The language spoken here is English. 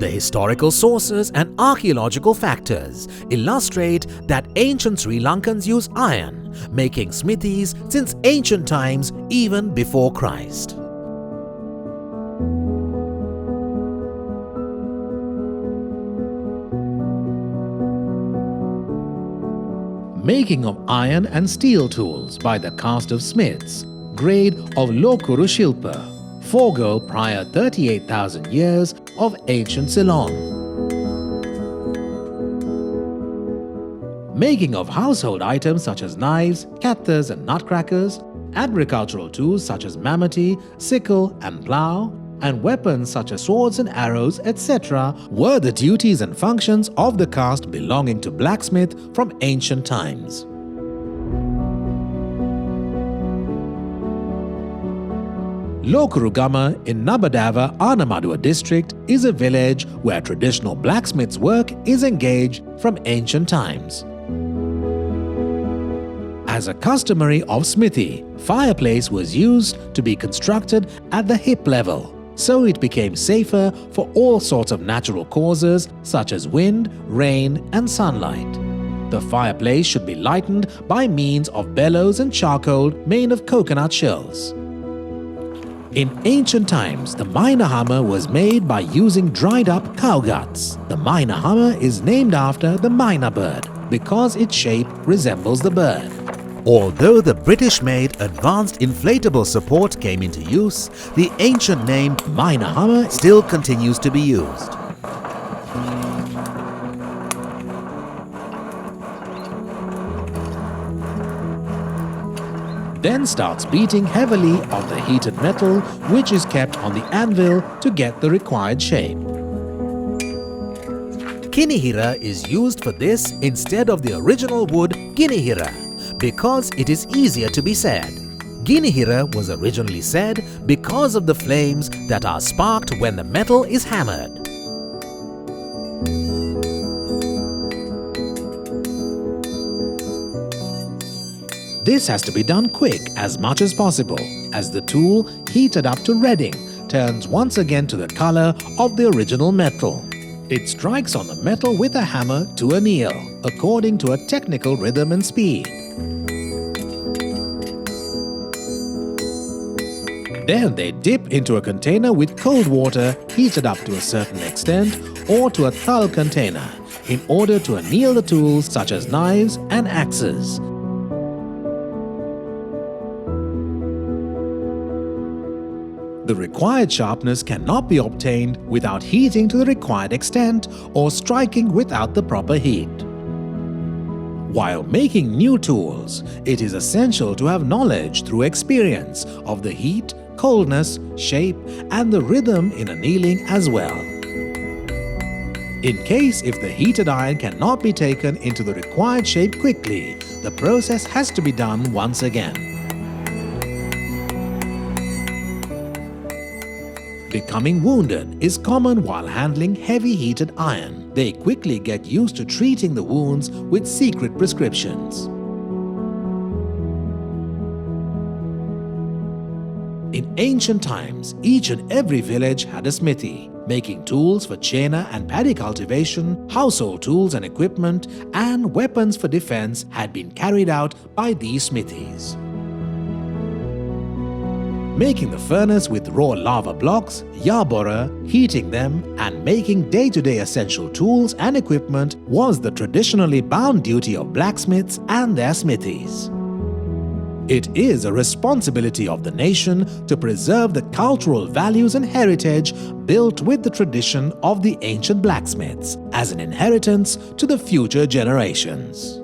The historical sources and archaeological factors illustrate that ancient Sri Lankans use iron, making smithies since ancient times even before Christ. Making of iron and steel tools by the caste of smiths, grade of Lokuru Shilpa, forego prior 38,000 years of ancient Ceylon. Making of household items such as knives, kathas and nutcrackers, agricultural tools such as mammoty, sickle and plough, and weapons such as swords and arrows, etc. were the duties and functions of the caste belonging to blacksmith from ancient times. Lokurugama in Nabadava, Anamadua district is a village where traditional blacksmith's work is engaged from ancient times. As a customary of smithy, fireplace was used to be constructed at the hip level, so it became safer for all sorts of natural causes such as wind, rain and sunlight. The fireplace should be lightened by means of bellows and charcoal made of coconut shells. In ancient times, the miner hammer was made by using dried up cow guts. The miner hammer is named after the miner bird because its shape resembles the bird. Although the British-made advanced inflatable support came into use, the ancient name miner hammer still continues to be used. Then starts beating heavily on the heated metal, which is kept on the anvil to get the required shape. Kinihira is used for this instead of the original wood Ginihira because it is easier to be said. Ginihira was originally said because of the flames that are sparked when the metal is hammered. This has to be done quick as much as possible, as the tool, heated up to redding, turns once again to the color of the original metal. It strikes on the metal with a hammer to anneal, according to a technical rhythm and speed. Then they dip into a container with cold water heated up to a certain extent or to a thal container in order to anneal the tools such as knives and axes. The required sharpness cannot be obtained without heating to the required extent or striking without the proper heat. While making new tools, it is essential to have knowledge through experience of the heat, coldness, shape, and the rhythm in annealing as well. In case if the heated iron cannot be taken into the required shape quickly, the process has to be done once again. Becoming wounded is common while handling heavy heated iron. They quickly get used to treating the wounds with secret prescriptions. In ancient times, each and every village had a smithy, making tools for chena and paddy cultivation, household tools and equipment, and weapons for defense had been carried out by these smithies. Making the furnace with raw lava blocks, yabora, heating them, and making day-to-day essential tools and equipment was the traditionally bound duty of blacksmiths and their smithies. It is a responsibility of the nation to preserve the cultural values and heritage built with the tradition of the ancient blacksmiths as an inheritance to the future generations.